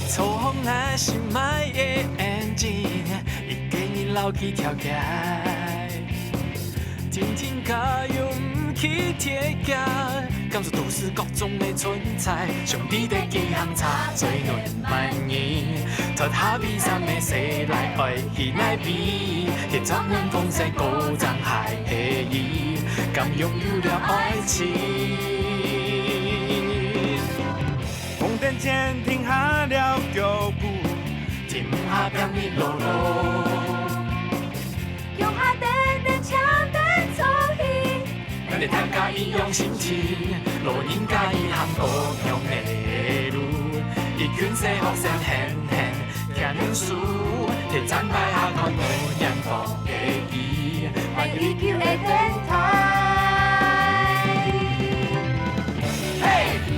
错风若是卖的眼睛，伊给你留起条街。天天加油不去铁架，感受都市各种的存在。上你的几行茶最暖万年，脱下披衫的西来爱去来比，铁掌温风势高涨海黑衣，敢拥有了爱情。红灯前停下了脚步，停下变你落落。用下短短枪弹作戏，咱的大家一样心情，路人甲伊行不同的路，伊拳势互相狠狠行远输，铁站摆下看无阳光的伊，来依旧的电台。嘿，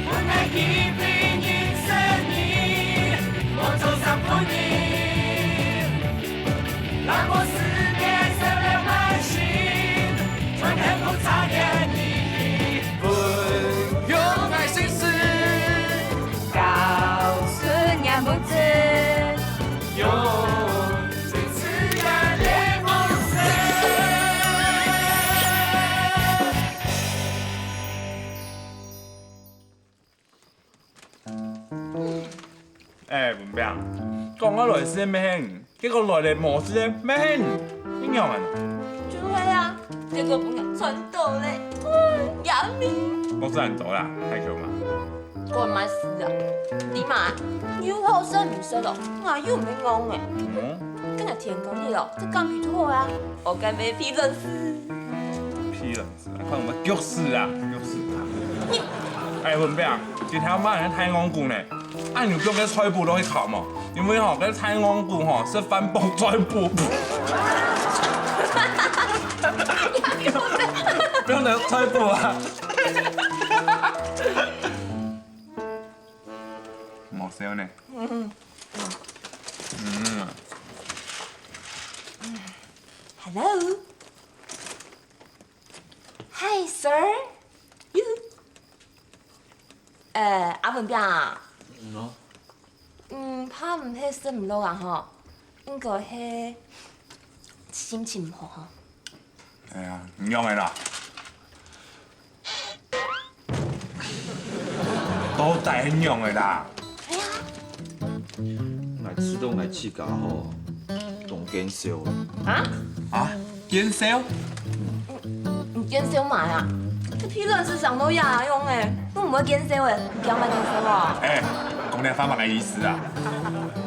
我爱一杯饮生你，我走上不你，让我思念色了满心，转眼后擦眼你，不用爱心事，告诉娘不知，用最自然的方式。文炳，講咗來先咩？結果來嚟冇事咩？邊樣啊？就會啊，結果本人穿到咧，呀咪，我知人走啦，太強啦。我唔係事啊，點啊？要學生唔識咯，我又唔係講嘅，今日填講嘢咯，即講唔錯啊，我該沒批准事。批人事啊，看我們腳事啊，腳事啊。文炳，今天晚上太戇古呢，按你用個菜布都可以考嘛，因為吼，個太戇古吼是翻蹦菜布。不用的菜布啊。冇笑呢。Hello. Hi, sir. You. 阿文炳啊。怕唔係食唔落啊嗬，應該係心情唔好嗬。哎呀，唔用的啦。都帶很用的啦。係啊。來吃都來氣架吼，仲減少啊？啊？減少？唔減少買啊？這批論市場都呀用誒，都唔會減少誒，唔叫咪減少喎。哎，講點反白嘅意思啊？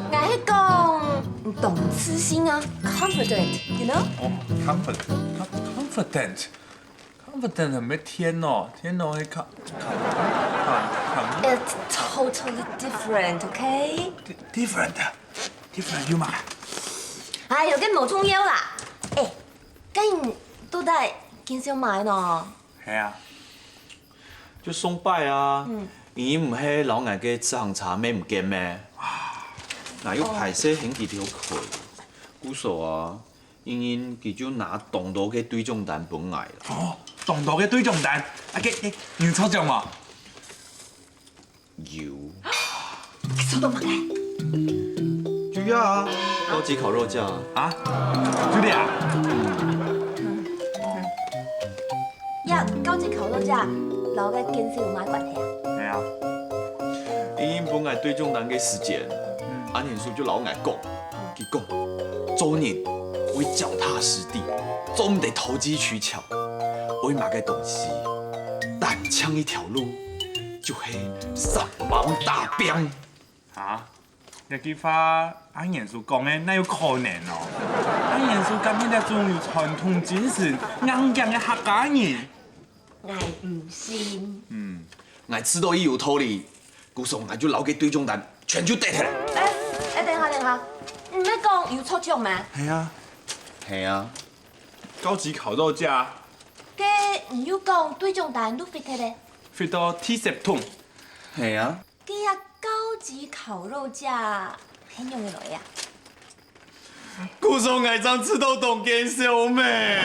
我係講懂自信啊 ，confident，you know？哦，confident 係咩天哦？天哦，係It's totally different, okay? different 要嘛？哎，又跟冇中腰啦。誒，咁到底減少買呢？係啊。就送拜啊！伊唔係老外嘅吃行茶咩唔見咩？嗱，要排些很幾條佢，古數啊，因佢就拿動到嘅對中蛋本來啦。哦，動到嘅對中蛋，你抽獎嘛？有。收到乜嘅？就要啊，高級烤肉架。啊？就啲啊？呀，高級烤肉架，老嘅減少買關係啊？係啊。因本來對中蛋嘅時間，安年叔就老外講，佢講做人會腳踏實地，做唔得投機取巧，為買嘅東西單槍一條路，就係上網打兵。嚇？一句話，安元素講嘅，那有可能哦。安元素今日咧仲有傳統精神，硬頸嘅客家人。我唔信。我知道伊有道理，故所我就留給對中蛋，全就得起來。等下，唔係講要抽獎咩？係啊。係啊，高級烤肉架嘅唔要講對中蛋都 fit 嘅咧。 fit 到 T10 桶。係啊，嘅呀，高級烤肉架很用嘅來呀。故所我真知道懂見笑咩？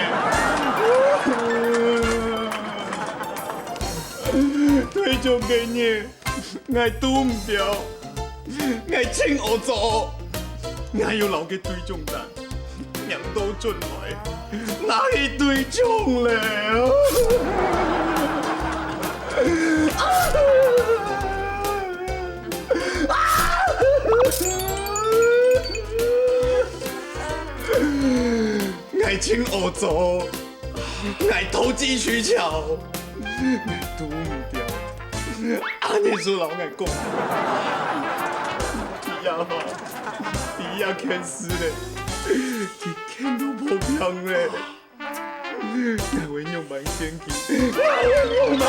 對中嘅嘢，我都唔掉。我真黑做，我要留嘅对象人，人都进来，哪去对象咧？我真黑做，我投机取巧，我拄唔掉，安尼做老我讲。你呀看死嘞，你看都无平嘞，我会用蛮先去，我会用蛮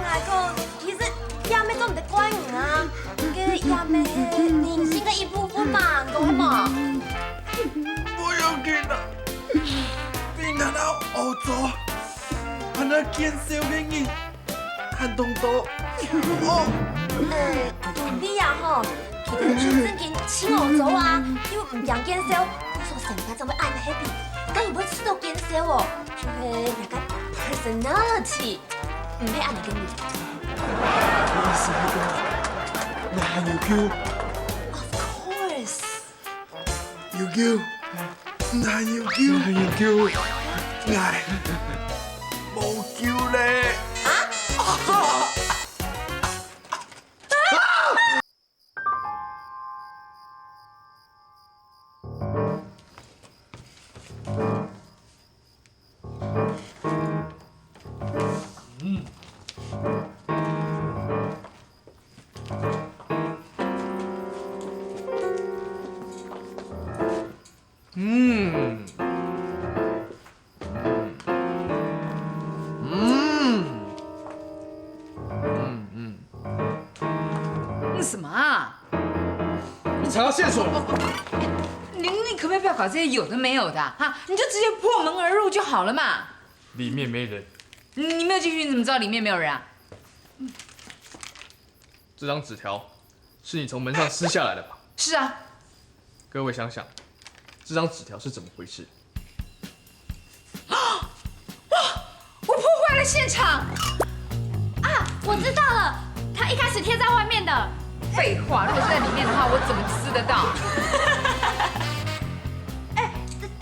阿公，其实亚妹都唔得怪你啊，个亚妹人生的一部分嘛，懂吗？不要紧啦，你难道黑做？安那见少嘅人，很多多。你啊吼，其實最正經請我走啊，因為唔驚見少，我說成家就會愛得 happy，但如果吃到見少哦，就會那個 personality，唔配愛嚟跟你。意思係講，那還有叫 Of course。有叫，那有叫，愛冇叫咧。什么啊？你查到线索了？你可不可以不要搞这些有的没有的啊？你就直接破门而入就好了嘛。里面没人。你没有进去，你怎么知道里面没有人啊？这张纸条是你从门上撕下来的吧？是啊。各位想想，这张纸条是怎么回事？我破坏了现场。啊，我知道了，他一開始貼在外面的。废话，如果是在里面的话，我怎么撕得到？哎，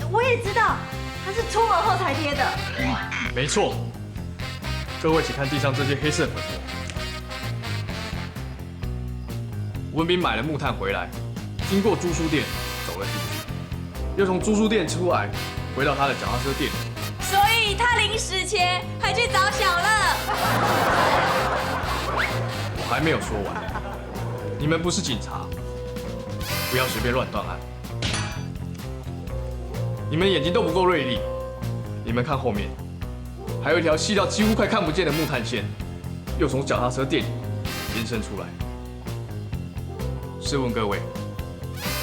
我也知道，他是出门後才貼的。没错。各位请看地上这些黑色粉末。文斌买了木炭回来，经过租书店走了进去，又从租书店出来，回到他的脚踏车店里。所以他临死前还去找小樂。我还没有说完。你们不是警察，不要随便乱断案。你们眼睛都不够锐利，你们看后面，还有一条细到几乎快看不见的木炭线，又从脚踏车店里延伸出来。试问各位，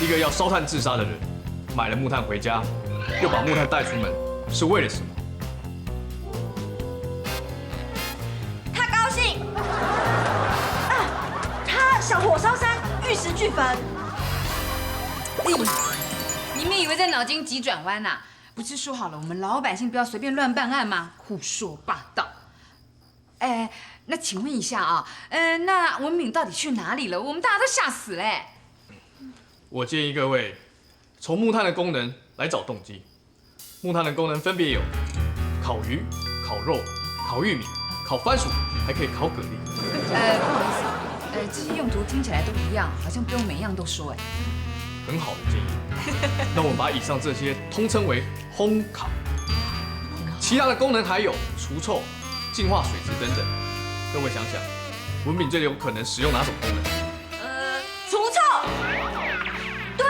一个要烧炭自杀的人，买了木炭回家，又把木炭带出门，是为了什么？他高興啊！他想火燒山，玉石俱焚。你们以为在脑筋急转弯呐？不是说好了，我们老百姓不要随便乱办案吗？胡说八道！哎，那请问一下啊，那文敏到底去哪里了？我们大家都吓死嘞！我建议各位从木炭的功能来找动机。木炭的功能分别有烤鱼、烤肉、烤玉米、烤番薯，还可以烤蛤蜊。不好意思，这些用途听起来都一样，好像不用每样都说哎。很好的建议。那我们把以上这些通称为烘烤。其他的功能还有除臭、净化水质等等。各位想想，文敏最有可能使用哪种功能？除臭。对，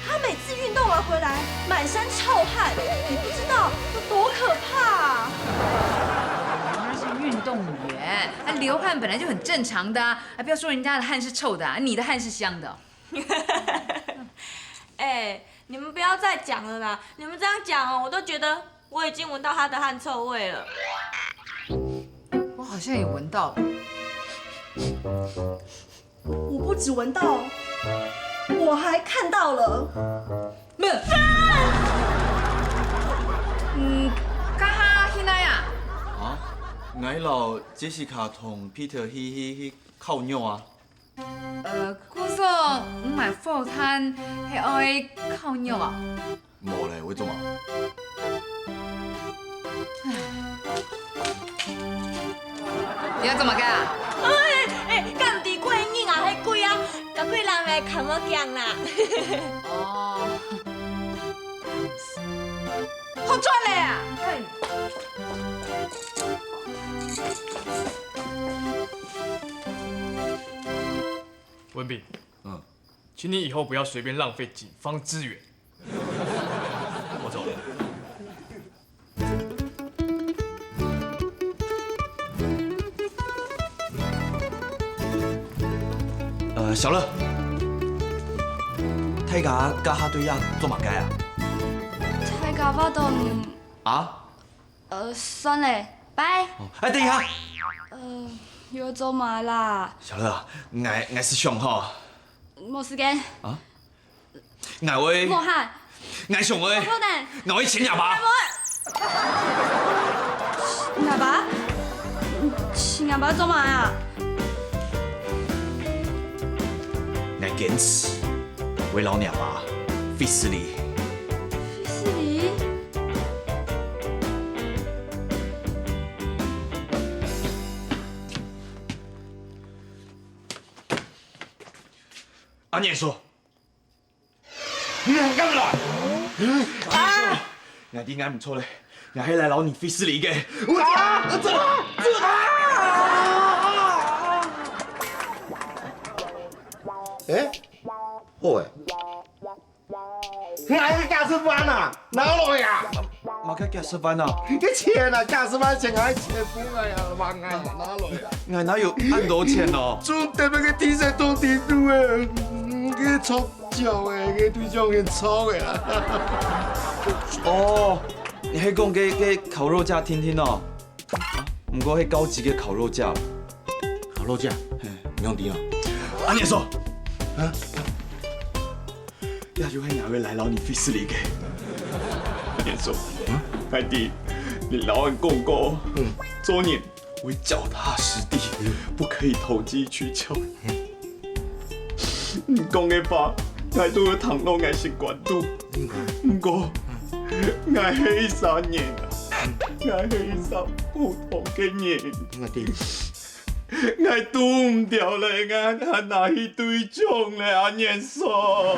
他每次运动完回来，满身臭汗，你不知道有多可怕啊！他是运动员，流汗本来就很正常的啊！不要说人家的汗是臭的，你的汗是香的。哎，你们不要再讲了啦！你们这样讲哦，我都觉得我已经闻到他的汗臭味了。我好像也闻到了。我不只闻到，我还看到了。嘎哈，现在呀，俺老杰西卡同 Peter 去烤肉啊。姑嫂，唔买副餐，系爱烤肉啊？无嘞，为什么？你要怎么干？干伫过瘾啊，迄贵啊，甲贵人来看我讲啦。哦，好赚嘞啊！文炳，请你以后不要随便浪费警方资源。我走了。小乐，睇下加下对呀做乜嘅啊？太搞不懂。啊？算了，拜。哎，等一下，又做嘛啦？小乐，我是上吼，没时间。我会，莫喊。我上会，不能。我会请哑巴。哑巴？请哑巴做嘛呀？我坚持为老哑巴费斯利。费斯利？阿念说。干嘛？我啲眼唔錯咧，我係嚟攞你費斯利嘅。哎，好诶，我係駕駛班啊，哪來呀？我嘅駕駛班啊，啲錢啊，駕駛班淨係錢本啊呀，話嗌哪來啊？我哪有咁多錢哦？仲特別嘅天色都跌到啊，嘅錯腳嘅，嘅對象嘅錯嘅啊。哦，你係講嘅烤肉架天天哦？唔過係高級嘅烤肉架。烤肉架，唔用啲啊。阿念說，也就係我會嚟攞你費斯利嘅。阿念說，海弟，你老人公過，做人會腳踏實地，不可以投機取巧。你講嘅話，我都有談到我習慣度。唔過，我係三年啊，我係三普通嘅人。我啲。我拄唔掉咧，我哪去對象咧？阿念說，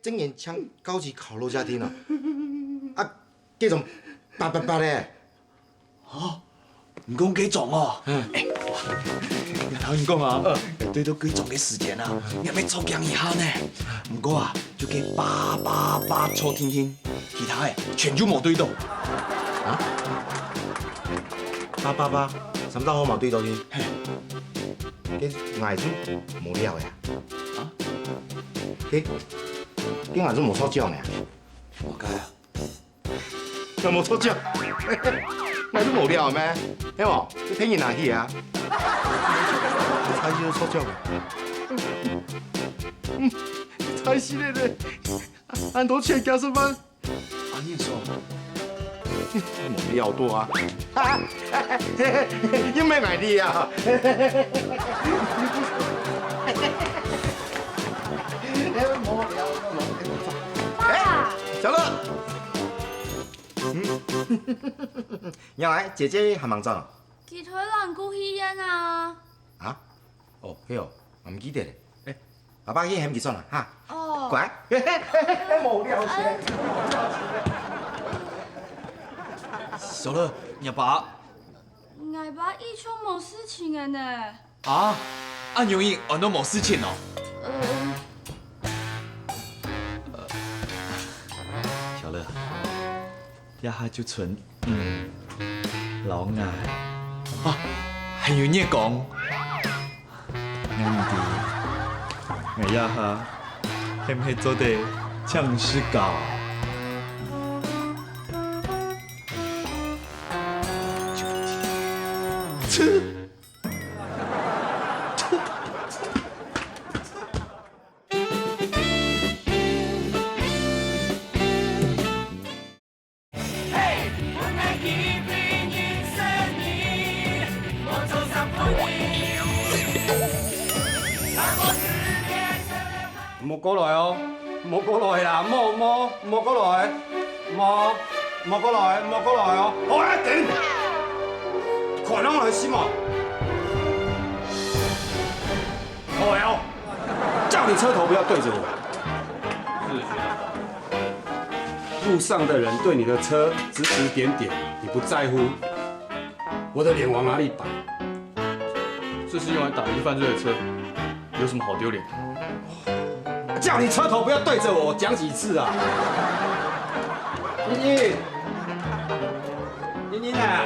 竟然搶高級烤肉架店啊！啊，幾種888咧？唔講幾種哦。我頭先講啊，對到幾種嘅時間啊，我要抽獎一下呢。唔過啊，就給888抽聽聽，其他嘅全就冇對到。啊？888，什麼好冇對到啲？啲顏色冇料嘅。啊？啲顏色冇錯獎嘅。我解啊？有冇錯獎？顏色冇料咩？係冇？你聽見哪去啊？猜就錯獎。猜死你哋！按多錢加什麼？阿念說，冇料多啊！有咩 idea 啊？小樂，又嚟姐姐係咪真啊？佢推人故戲人啊！啊？哦，係哦，我唔記得咧。誒，阿爸去係唔記得啦嚇。哦。乖，冇料錢。小樂，你爸我爸一出冇事情嘅呢。啊？阿牛英我都冇事情哦。小樂，一下就存老愛啊，還有你講，啱啲，我一下係唔係做得像是搞？莫过来哦，莫过来啦，莫过来，莫过来哦！好啊，停！看拢来死嘛！好哦，叫你车头不要对着我。是学长。路上的人对你的车指指点点，你不在乎，我的脸往哪里摆？这是用来打击犯罪的车，有什么好丢脸？叫你车头不要对着我，讲几次啊？茵茵啊，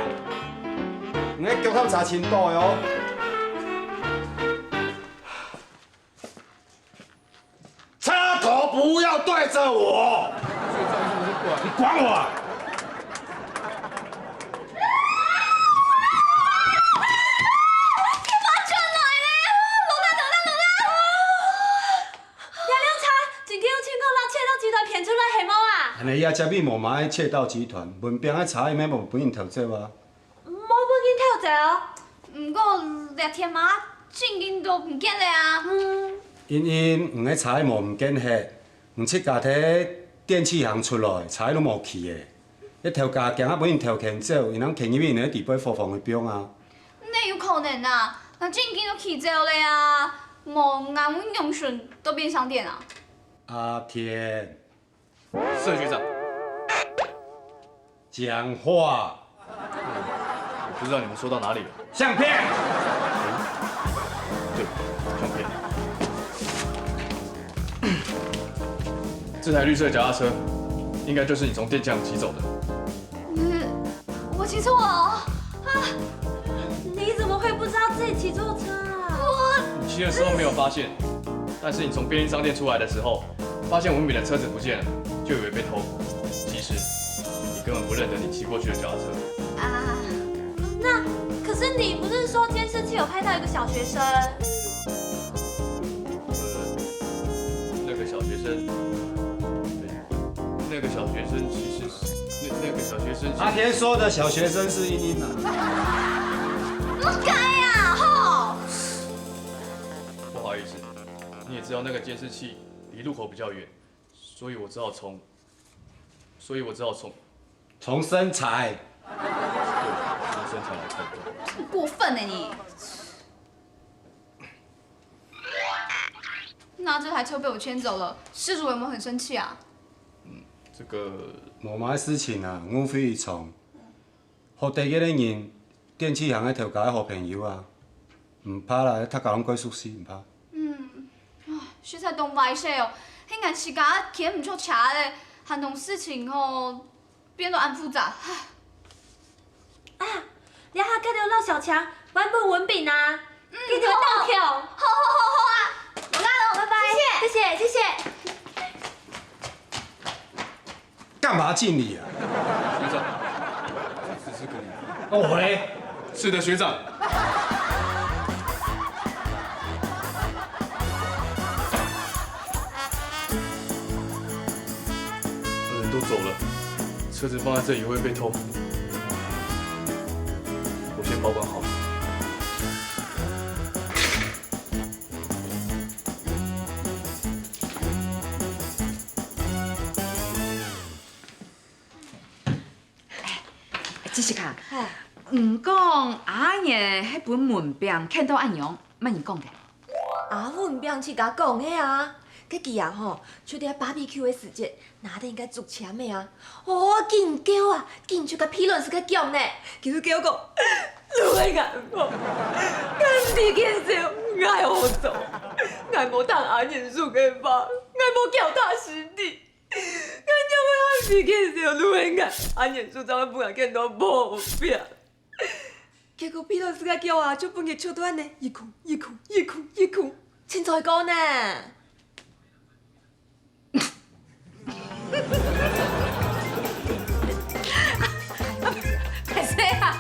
你喺脚头查清楚哟。车头不要对着我。你管我啊？安尼也遮密无嘛爱窃盗集团，文凭爱查伊免无本人偷走啊？无本金偷走，不过两天嘛，证件都唔见了啊。茵茵，唔爱查伊无唔见迄，唔七家摕电器行出来，查伊拢无去的。迄偷家惊啊本人偷牵走，因通牵入去呢地北服防的兵啊。那有可能啊，那证件都起走了啊，无按阮用顺都变商店啊。阿天。是学长，讲话。我不知道你们说到哪里了。相片。对，相片。这台绿色脚踏车，应该就是你从电匠骑走的。我骑错了啊！你怎么会不知道自己骑错车啊？你骑的时候没有发现，但是你从便利商店出来的时候，发现文敏的车子不见了。就以为被偷，其实你根本不认得你骑过去的脚踏车。啊，那可是你不是说监视器有拍到一个小学生？那个小学生，那个小学生其实是那个小学生。阿田说的小学生是茵茵啊。不该呀，吼！不好意思，你也知道那个监视器离路口比较远。所以我只好从身材，从身材来判断。很过分呢你！那这台车被我牵走了，失主有没有很生气啊？这个无嘛事情啊，阮非伊创，互第一个人电器行的偷家好朋友啊，唔怕啦，他搞拢过熟悉，唔怕。实在懂歹势哦。迄眼是甲起唔错查咧，很多事情吼变得很复杂。啊，你还看到老小强玩不文饼啊？给你们倒票。好啊，我来了，拜拜。谢谢。干嘛敬礼啊？学长，这只是个礼物。那我嘞？是的，学长。都走了，车子放在这里会被偷，我先保管好。只是卡，讲阿爷迄本文凭看到暗样，乜人讲嘅？啊，文凭是甲讲的啊。佮记啊吼，就伫 BBQ 的时节，哪得应该足签的啊？我紧叫啊，紧就甲批论是佮讲呢。其实叫讲，你爱眼我，干地见少，爱我走，爱无当阿年数嘅吧，爱无脚踏实地，爱就要地见少，你爱眼阿年数怎么不敢见到无变？结果批论是佮叫啊，就半夜手段呢，一哭，凊彩讲呢。係死啊！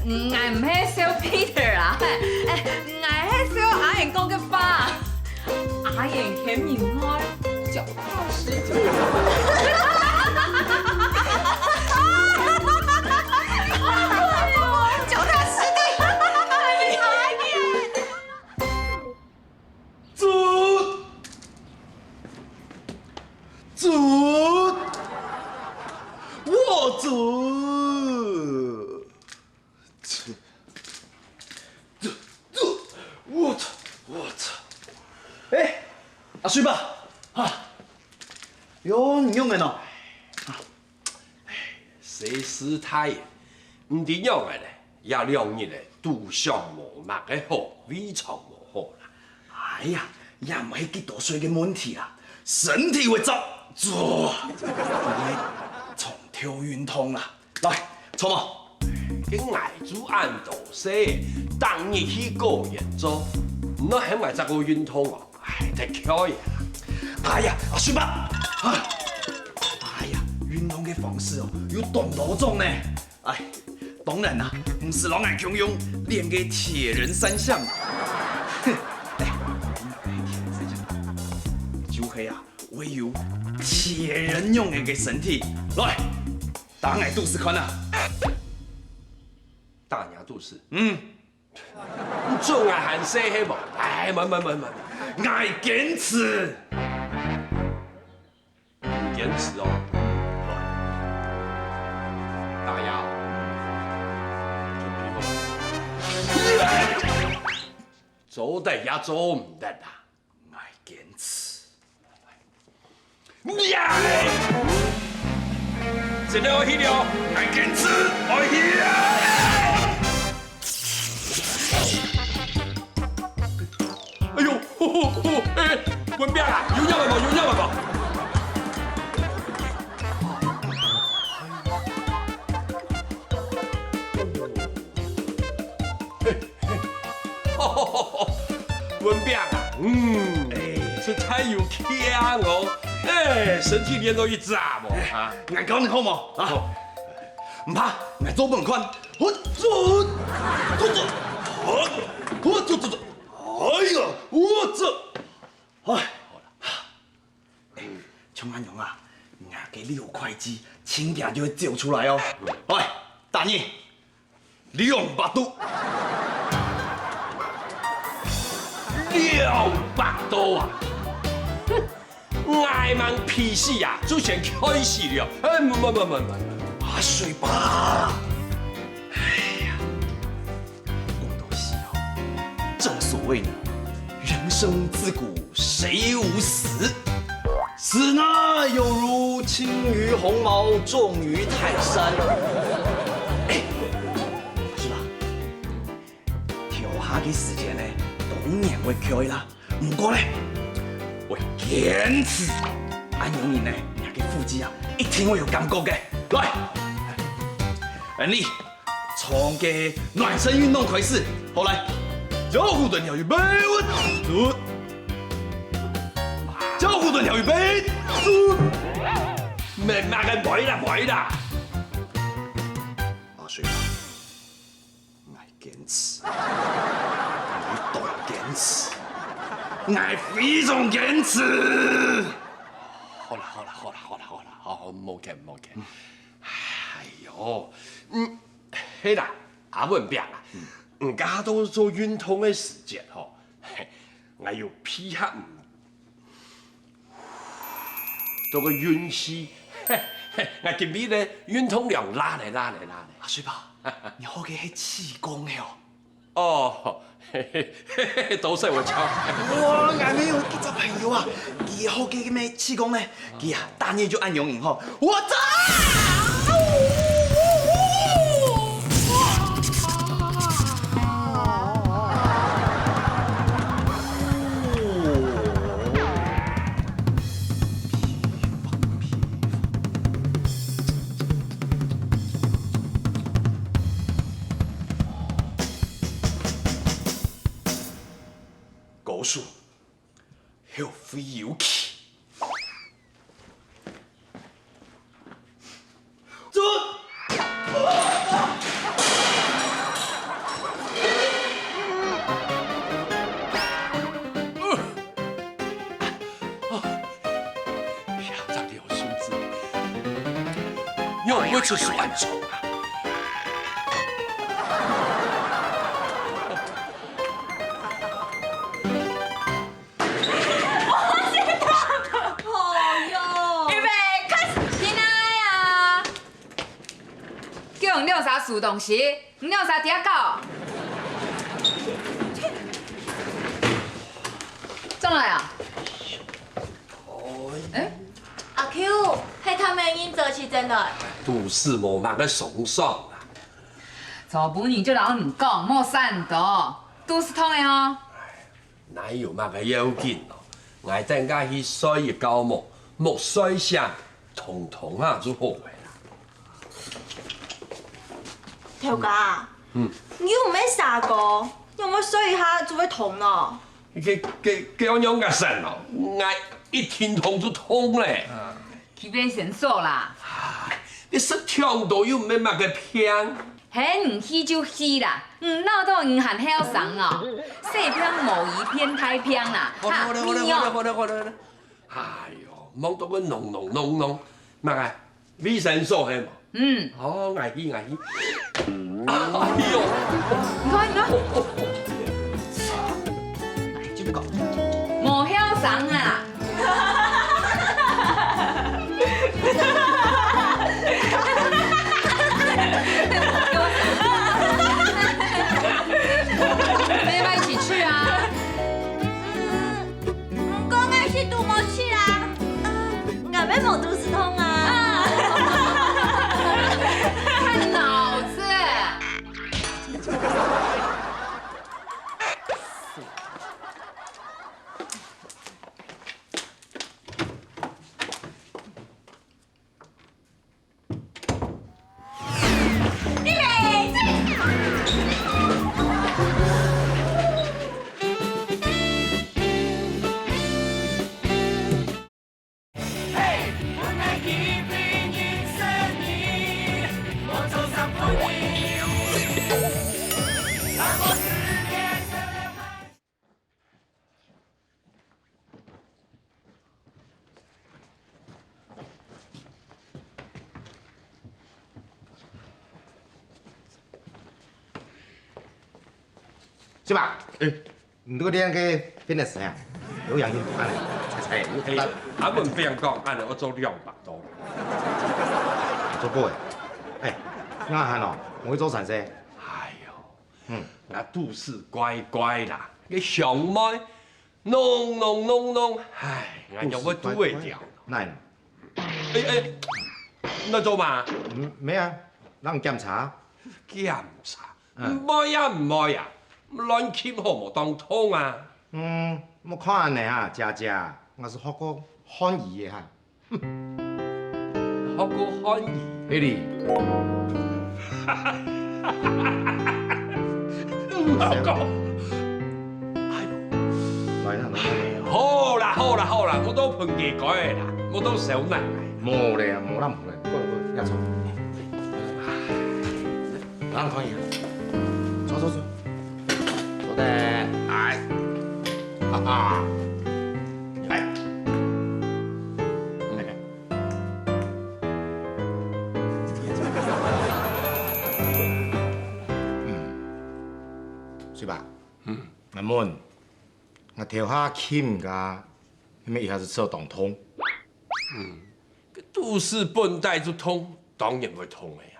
我唔係小 Peter 啊，我係小阿賢講嘅吧。阿賢欠人愛，腳踏實地。腳踏實地。阿賢。 猪！ 哎，我係小 Peter 啊，我係小阿賢講嘅吧。阿賢欠人愛，腳踏實地。 阿田，你是要做啥？ 阿賢講嘅吧。 猪！ 阿賢。 猪！ 阿賢。 猪！准，我准，我操！哎，阿水吧，哈，用的喏。西施太，唔知用的咧，也两日咧，杜相无目的好，非常无好啦。哎呀，也唔係幾多歲嘅問題啦，身體會走，做，從跳運動啦，來，坐嘛。佢挨住按度西，當日去個人做，唔好喺埋十個運動哦，唉，太巧嘢啦。哎呀，阿水吧，哎呀，運動嘅方式哦，有懂多種呢。哎，當然啦，唔是老眼強用練嘅鐵人三項。就係啊，唯有鐵人用嘅身體，來，打挨肚試看啊！大娘都是，做做挨限西希無，唉，唔，愛堅持。堅持哦。大娘，準備好，做得也做唔得啦。愛堅持。真係我去了，愛堅持，愛去啊！哎呦，文彪啊，有影未無？文彪啊，這太有強哦，身體練到一紮喎啊！愛教你好冇啊？唔怕，愛做本款，我做，哎呀，我做，哎，청한용啊，我給6塊雞，輕點就會照出來哦。喂，大二，200度，200度啊！挨問屁事啊，之前開始了，唔，阿水吧。哎呀，講到戲哦，正所謂呢，人生自古誰無死，死呢猶如輕於鴻毛，重於泰山。哎，是吧？跳下嘅時間呢，當然會可以啦，唔過呢，我堅持，按用你呢，你嘅腹肌啊，一定會有感覺嘅。來，你從嘅暖身運動開始，好來，交互蹲跳預備，我交互蹲跳預備，明白嘅唔啦。阿水啊，愛堅持，你懂堅持，愛非常堅持。好啦，冇嘅。哎呦，係啦，阿文彪啊，而家都做運動嘅時節吼，我要配合做個運氣，我今日咧運動量拉嚟。阿水吧，你學嘅係氣功嘅哦。哦，多謝我操！哇，俺沒有幾個朋友啊，以後嘅咩氣功呢？佢啊，大年就按用以後，我走。高數，有飛有氣。走！這裡有數字，有沒有是安裝啊？树洞时，你有啥嗲搞？怎来啊？哎，阿 Q，迄他们因做是真的。都市无嘛个爽爽啦。早本人就老唔讲，莫散多，都是通的哦。哪有嘛个要紧哦？我等下去水一高木水上，通通啊就好个啦。头家，你又唔咩啥个？用我水一下就会痛咯。给我用个神哦，我一听痛就痛嘞。去买神锁啦。你说痛都又没嘛个偏。嘿，唔去就去啦，闹到银行还要上哦，细偏某一偏太偏啦。好了，哎呦，忙到我弄，嘛个卫生所系嘛？哦，危险。哎呦，你看，这个无晓上啊。要不要一起去啊？讲的是杜某去啦。我要某都市通啊。看脑子。是吧？你这个店给变得谁啊？有养心安尼，猜，阿文别讲，安尼我做200多。做过诶。我喊哦，我会做sản生。哎呦，我都是乖乖啦，你上麦弄，哎，我要我都会掉。哪？哎，那做嘛？没啊，让检查。检查？唔爱呀，乱吸好无当通啊。我看你啊，姐，我是学过汉语的哈。学过汉语？你哩？唔好讲。哎呦，好啦，我都碰见改啦，我都小难。冇咧，过来，一坐。让可以。坐，坐的，哎，来，是吧？阿门，我调下轻噶，因为一下子吃动通。都市本带就通，当然会通的呀。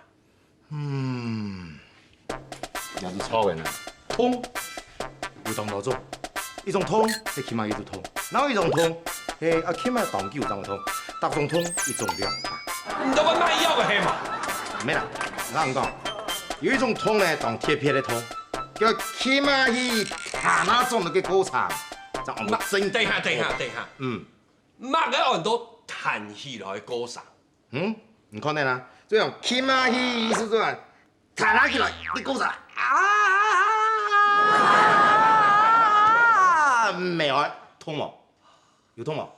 也是错的呢。通有同多种，一种通是起码一种通，然后一种通是起码当9种通，搭种通一种200。唔得我卖药的系嘛？没啦，我唔讲，有一种通呢当贴片的通，叫起码去下那种那个歌场，就按到真。等下。乜个按到弹起来的歌上？你看见啦？这样起码去意思就是弹起来的歌场没有通冇？有通冇？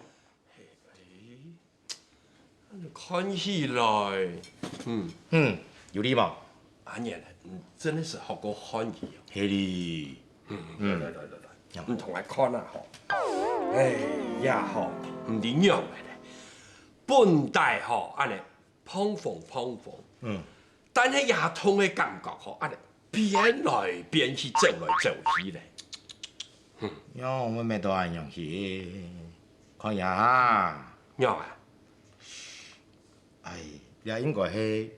看起来，有理冇？安然，真的是学过汉语哦。系哩。来，唔同我看下吼。哎呀吼，唔一样的咧。本带吼，安尼碰碰，但係也通的感觉吼，安尼变来变去，走来走去咧。我们没多安样去，看下哈。鸟啊，哎，也应该是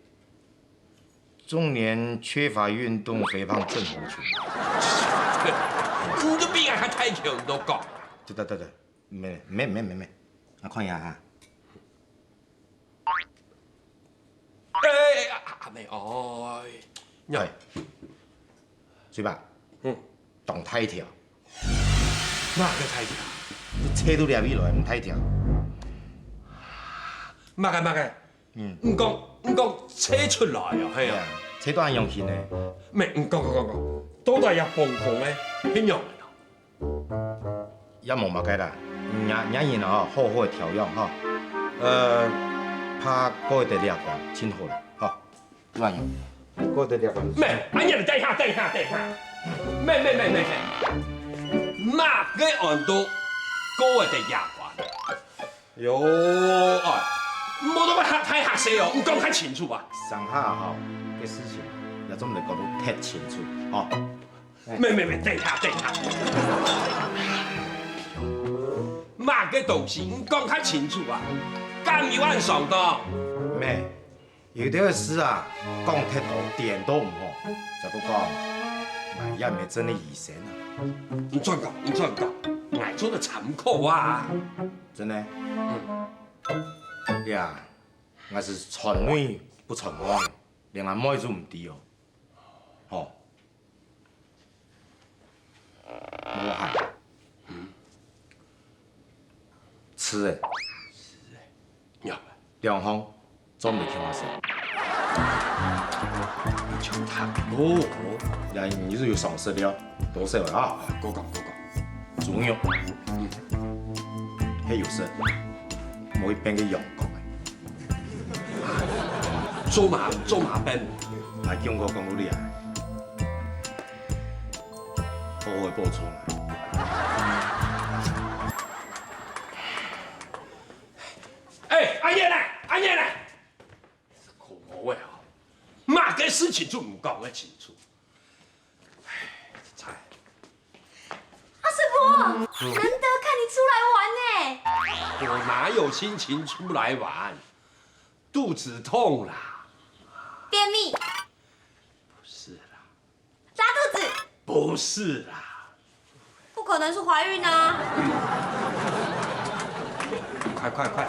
中年缺乏运动肥胖症候群。你都比俺还太强都讲。对，没，我看一下哈。阿妹，哦，哎，水爸，动太条，哪个太条？你车都抓起来，唔太条。乜嘅？唔講車出來啊，係啊，車都係用錢嘅。咩？唔講，都係入蹦蹦咧，邊樣？一毛冇計啦，然後好好調養哈，怕嗰啲藥房先好啦，哈，亂用，嗰啲藥房。咩？哎呀，等下，咩？乜嘅按到嗰啲藥房？喲，哎。冇得乜太嚇死哦，唔講太清楚啊！上下吼嘅事情，有種嚟講到太清楚，哦。咩，等下。乜嘅東西唔講太清楚啊？咁要按上當。咩？有啲事啊，講太多點都唔好，就不講，萬一咪真係醫生啊！唔准講，捱做得慘酷啊！真的。呀，我是傳女不傳王，連俺妹都唔知哦。哦，冇害。吃的，兩方總未聽我說。就他哦，呀，你是有喪失了，多少啊？嗰個，中藥，係有色，冇一邊嘅用過。做馬兵，係叫我講到你啊，好好補充啊！阿爺呢？好冇嘅，乜嘅事情都唔講得清楚。阿水伯，難得看你出來玩呢。我哪有心情出來玩？肚子痛啦。便秘？不是啦。拉肚子？不是啦。不可能是懷孕啊！快，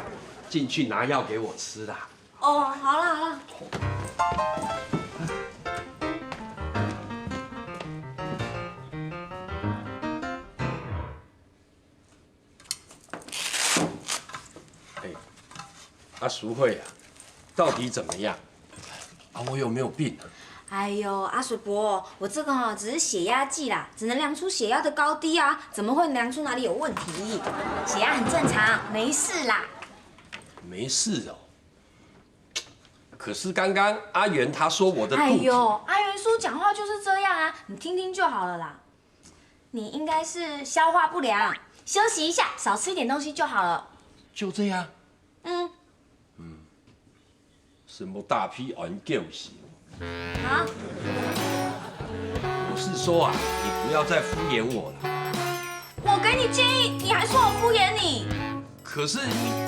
進去拿藥給我吃啦。哦，好了。阿淑慧啊，到底怎麼樣？啊，我有沒有病啊？哎呦，阿水伯，我這個只是血壓計啦，只能量出血壓的高低啊，怎麼會量出哪裡有問題？血壓很正常，沒事啦。沒事哦。可是剛剛阿元他說我的肚子……哎呦，阿元叔講話就是這樣啊，你聽聽就好了啦。你應該是消化不良，休息一下，少吃一點東西就好了。就這樣？什麼大批丸救死？啊？我是說啊，你不要再敷衍我了。我給你建議，你還說我敷衍你？可是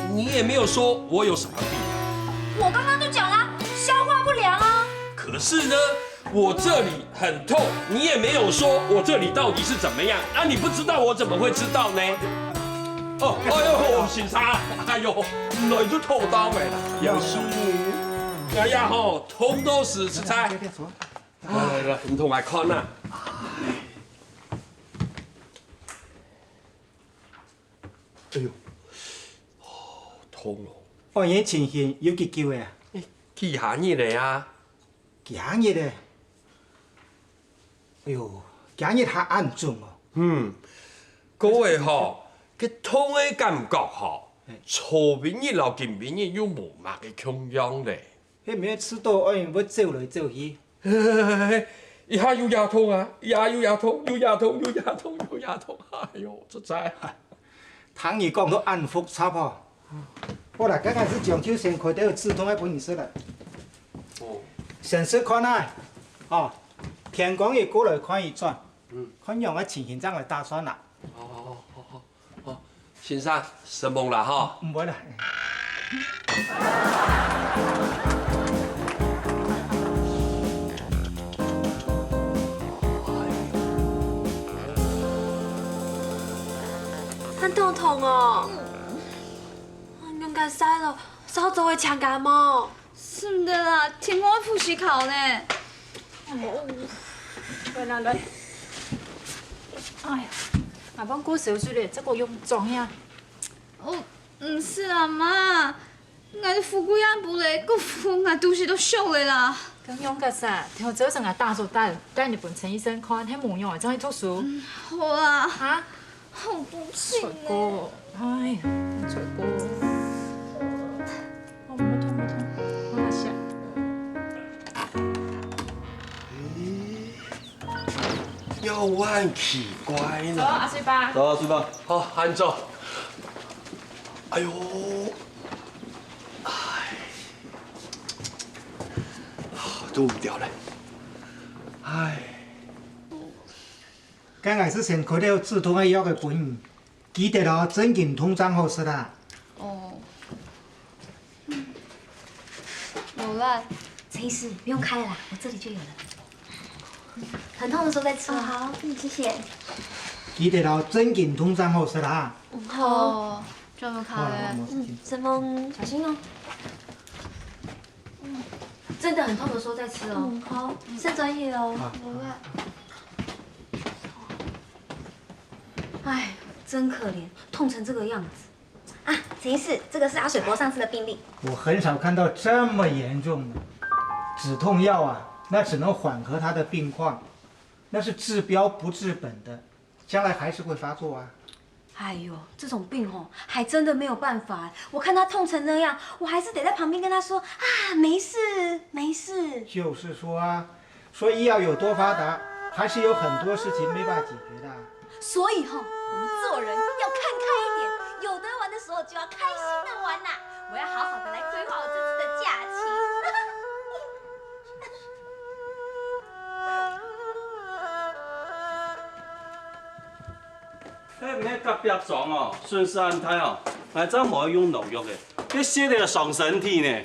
你也沒有說我有什麼病。我剛剛就講啦，消化不良啊。可是呢，我這裡很痛，你也沒有說我這裡到底是怎麼樣啊？你不知道我怎麼會知道呢？哦，哎呦，先生，哎呦，來就透刀尾了，有書。哎呀吼，痛到死實在。來，唔同我看啊。哎呦，好痛哦！我嘢情形有幾久嘅？幾下日嚟啊？幾下日咧？哎呦，幾下日太嚴重哦。各位吼，佢痛嘅感覺吼，初邊日到近邊日有無乜嘅強樣咧？迄咩吃到愛要走來走去。一下又牙痛啊，一下又牙痛，又牙痛，哎呦，實在。聽你講到按複雜哦。好啦，剛開始將手先開到止痛嘅本意思啦。先試看下，哦，天光也過來看一轉，看樣嘅情形再來打算啦。好，先生，失望啦哈。唔會啦。痛哦。应该塞了，稍早会抢感冒。是的啦，天光复习考呢。来，哎呀，阿帮过小水咧，这个用重呀。唔是啊妈，我的富贵眼不嘞，个富我肚子都烧嘞啦。咁樣嘅啥？條早上啊打咗帶日本陳醫生看，睇冇用啊，走去讀書。好啦。嚇？好不行水哥，哎呀，水哥，我冇痛，我下。又很奇怪走，了。阿水爸。走啊，水爸。好，按照。哎呦，都唔掉嘞。唉，刚开始先开了止痛的药给本人，记得咯，镇静通胀好食啦。哦。有了。陈医师，不用开了啦，我这里就有了。很痛的时候再吃哦。好，谢谢。记得咯，镇静通胀好食啦。好。这么开。沈峰，小心哦。真的很痛的时候再吃哦。好，是专业哦。有了。哎，真可怜，痛成这个样子。啊，陈医师，这个是阿水伯上次的病例。我很少看到这么严重的止痛药啊，那只能缓和他的病况，那是治标不治本的，将来还是会发作啊。哎呦，这种病哦，还真的没有办法。我看他痛成那样，我还是得在旁边跟他说啊，没事，没事。就是说啊，说医药有多发达，还是有很多事情没办法解决的。所以哈，我们做人要看开一点，有得玩的时候就要开心的玩呐。我要好好的来规划我这次的假期。迄唔係隔壁床哦，順勢安胎哦，係真唔可以用農藥嘅，啲寫嚟傷身體呢。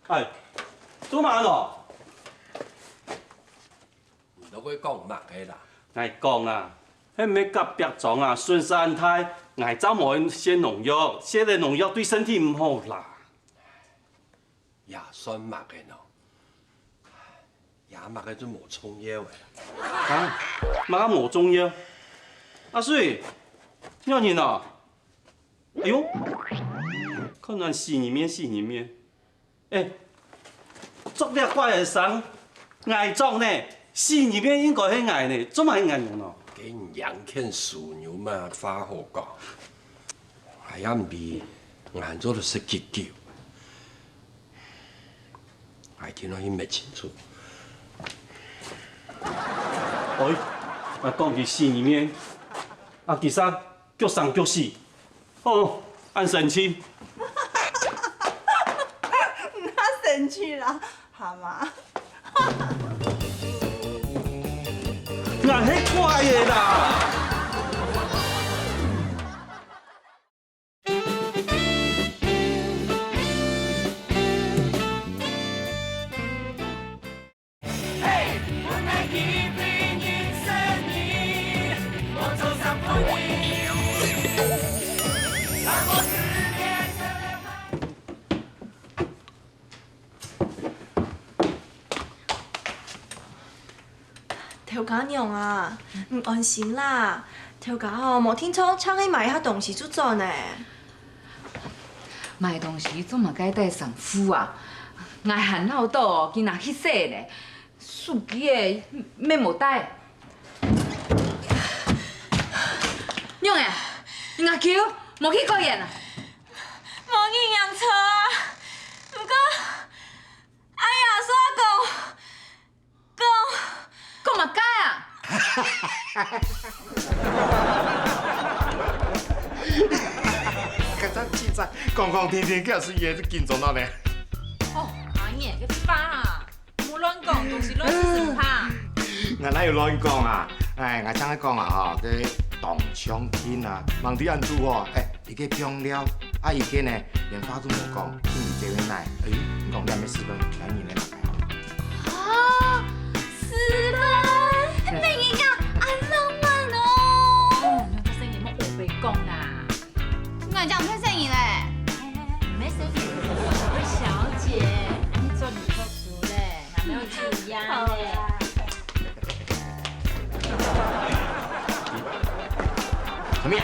哎，做乜咯？唔都會講乜嘅啦？我講啊，迄唔係隔壁床啊，順勢安胎，我真唔可以寫農藥，寫嚟農藥對身體唔好啦。也算乜嘅咯？也乜嘅都冇中藥嘅。啊，乜冇中藥？阿水，要你呢？哎呦，看咱心里面，哎，作了怪的伤，爱作呢，心里面应该很爱呢，怎么很爱用呢？給人養犬樹牛嘛，花好講，係啊唔係，眼咗就識結叫，係聽到伊未清楚。哎，啊講起心里面。啊，其實腳生腳死，哦，按生氣。他生氣啦，係嘛？俺係怪嘅啦。條架娘啊，唔安心啦。條架哦，冇聽講請去買下東西做咗呢。買東西做嘛該帶上褲啊！我hand好多，今仔去洗咧，手機誒免無帶。娘誒，我叫冇去過癮啊！冇營養錯啊，不過，哎呀，所講嘛解啊！刚才记在讲天天，可是也是紧张到呢。哦，阿爺嘅爸啊，冇亂講，到時亂事唔怕。我哪有亂講啊？哎，我怎講啊？吼，啲動槍天啊，忙啲按住哦，哎，伊個漂了，啊，伊個呢連話都冇講，因為這位奶，哎，你講兩咩事分，兩年嚟買。啊，是啦，那營養安浪漫哦。兩個聲音冇我被講。么这样推声音嘞？没声音，我小姐，你做女特殊嘞，还没有注压嘞。什么呀？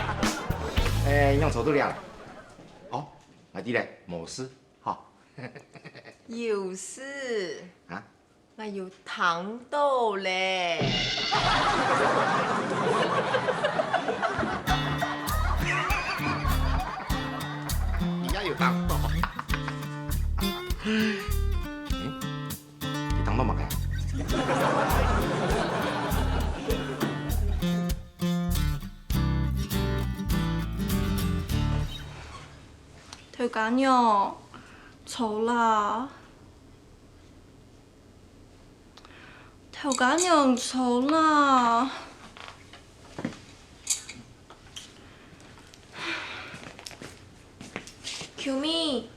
用手度量。哦，我啲咧冇事，哈。有事啊？我有糖豆嘞。而家要糖豆。你糖豆冇嘅？條假娘，嘈啦！條假娘嘈啦！喬咪，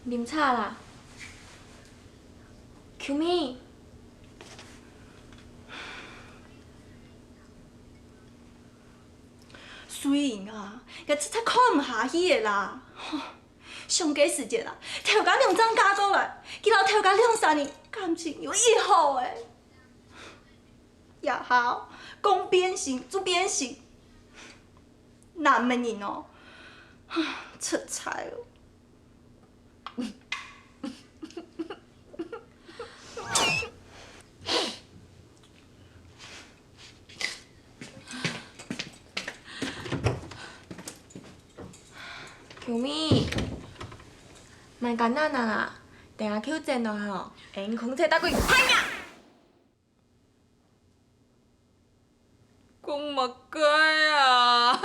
飲茶啦！喬咪，雖然啊，我真係看唔下去嘅啦。上幾時節啦，條假娘爭嫁過來，見到條假2、3年感情有以後誒，也好講變心就變心，男人人哦，出彩哦。喬咪。咪簡單啦，等下 Q 正落去哦，眼孔車打佢閪呀！公乜雞啊！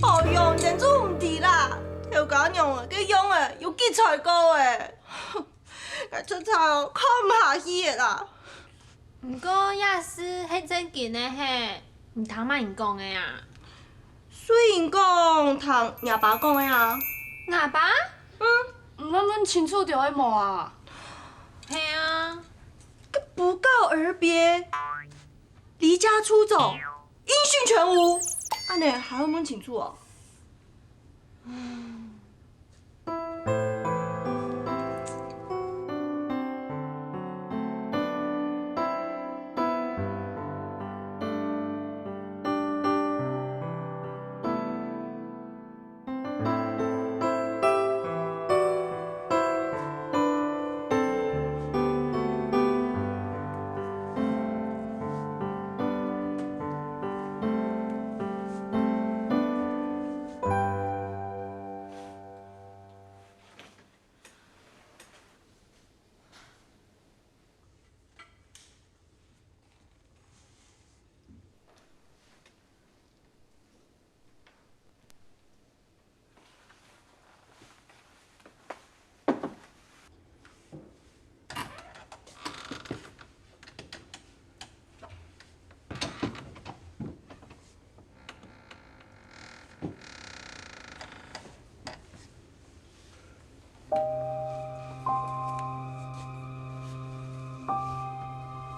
哦喲，人做唔掂啦，條假娘啊，佢樣啊要結才高誒。出差哦，看唔下去嘅啦。唔過也是很正經的嘿，唔通嘛人講的呀？雖然講同阿爸講的啊。阿爸？唔問清楚就係冇啊。係啊。佢不告而別，離家出走，音訊全無，安尼還要問清楚哦。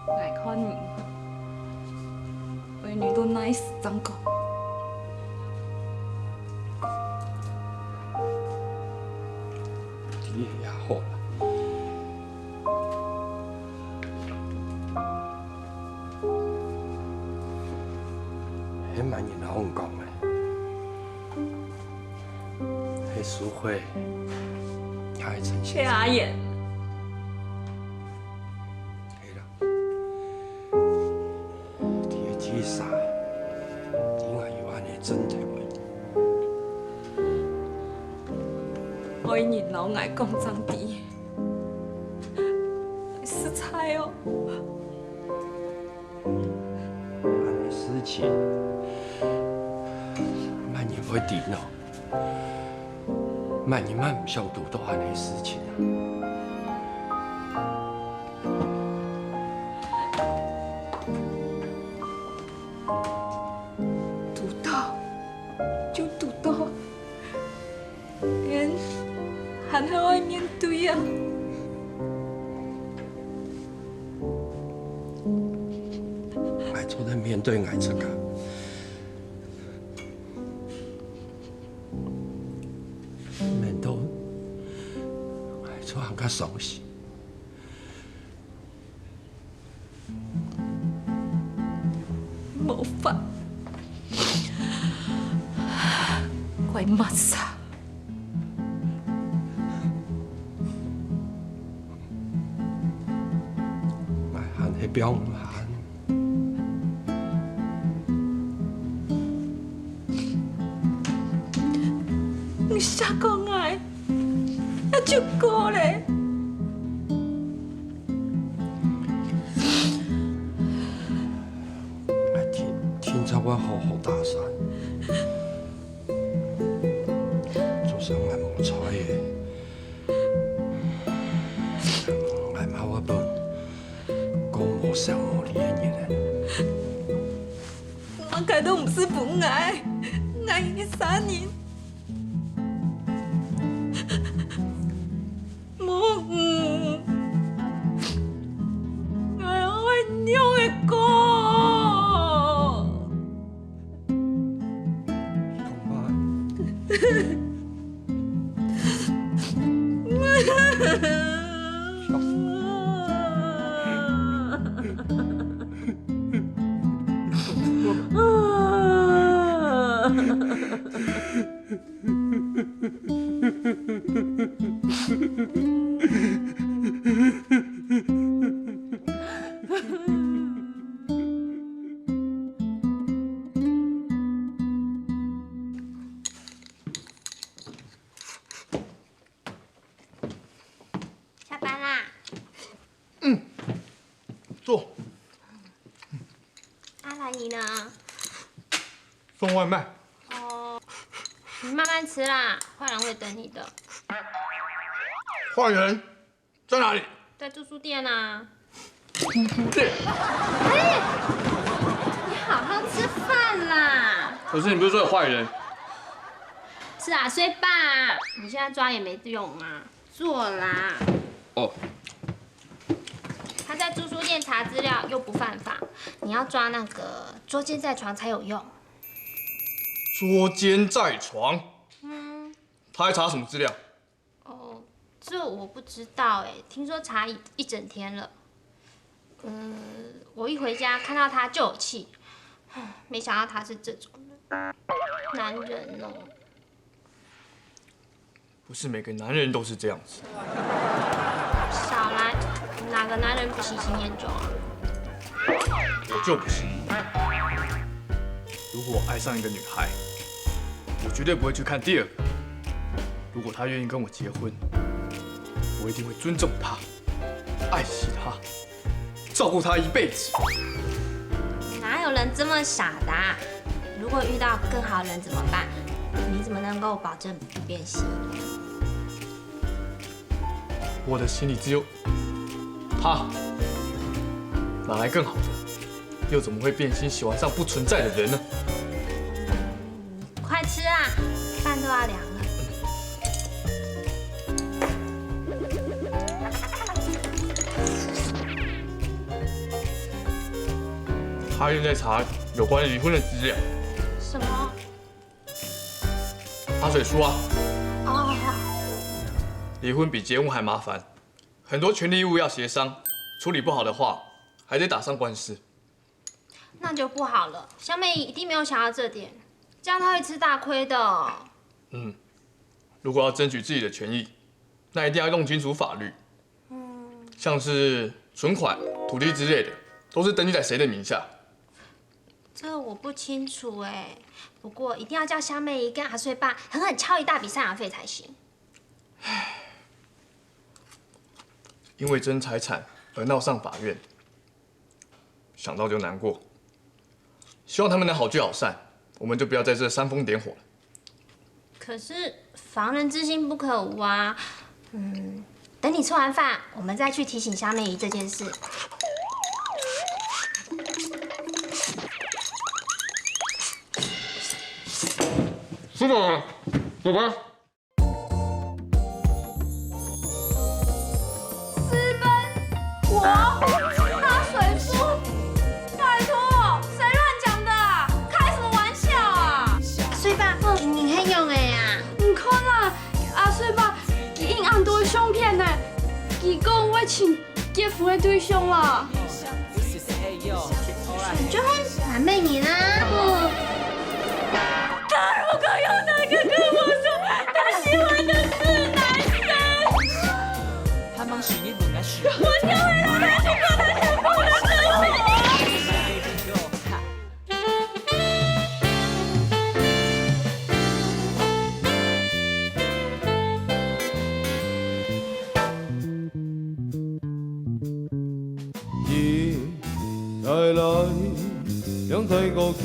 来看你，为女都 nice 张狗。你也好啦。迄万人老讲的，迄书会也会呈现。谢阿燕。啥？點解要安尼整條嘅？我以前老愛講髒啲，食菜哦。安尼事情，萬年會掂咯，萬年萬唔想遇到安尼事情啊。就堵到，连很好的面对啊。爱做在面对爱这个，面对爱做很较熟悉。无法，我的玛莎。爱喊迄表唔喊。你啥讲爱？那就够嘞。听着我好好大声，做上爱无彩的，爱骂我笨，讲我想我你的人。我开都不是不爱，爱你3年。下班啦。坐。阿兰姨呢？送外卖。哦，你慢慢吃啦，坏人会等你的。坏人在哪里？在住宿店啊。住宿店。哎，你好好吃饭啦。可是你不是说有坏人？是啊，睡吧。你现在抓也没用啊，坐啦。哦。他在住宿店查资料又不犯法，你要抓那个捉奸在床才有用。捉奸在床？嗯。他还查什么资料？哦，这我不知道哎，听说查一整天了。我一回家看到他就有气，没想到他是这种的男人哦。不是每个男人都是这样子。少来，哪个男人不喜新厌旧啊？我就不是。如果我爱上一个女孩，我绝对不会去看第二个。如果她愿意跟我结婚，我一定会尊重她，爱惜她，照顾她一辈子。哪有人这么傻的啊？如果遇到更好的人怎么办？你怎么能够保证不变心？我的心里只有他，哪来更好的？又怎么会变心喜欢上不存在的人呢？快吃啊，饭都要凉了。他正在查有关离婚的资料。什么？打水书啊。哦。离婚比结婚还麻烦，很多权利义务要协商，处理不好的话，还得打上官司。那就不好了，小美一定没有想到这点，这样她会吃大亏的。如果要争取自己的权益，那一定要弄清楚法律。像是存款、土地之类的，都是登记在谁的名下？这我不清楚哎，不过一定要叫小美姨跟阿穗爸狠狠敲一大笔赡养费才行。因为争财产而闹上法院，想到就难过。希望他们能好聚好散，我们就不要在这煽风点火了。可是防人之心不可无啊。等你吃完饭，我们再去提醒小美姨这件事。吃饱了，走吧。我阿水叔，拜托，谁乱讲的啊？开什么玩笑啊？水爸，你还用的啊？唔可能，阿水爸，伊硬按对相片呢，伊讲我请结婚的对象啦。就很难为你啦。他如果有哪个跟我说他喜欢的是男生，我就会让他去过他想过的生活。來來，兩對過去，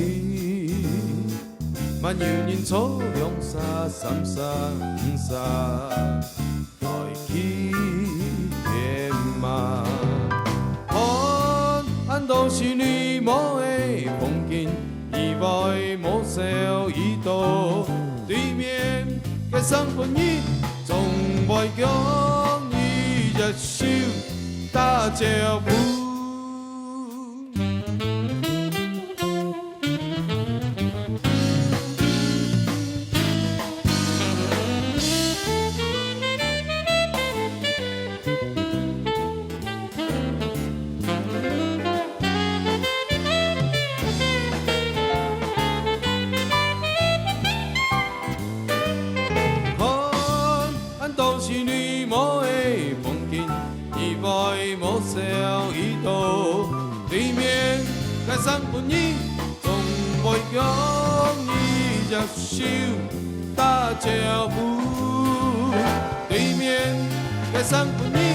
萬餘年初兩沙三沙五沙，來去天馬。看按當時你冇嘅風景，以外冇少一道對面嘅生活人，總會講你隻手打腳步。生活兒總會講你隻手打腳步，對面嘅生活兒。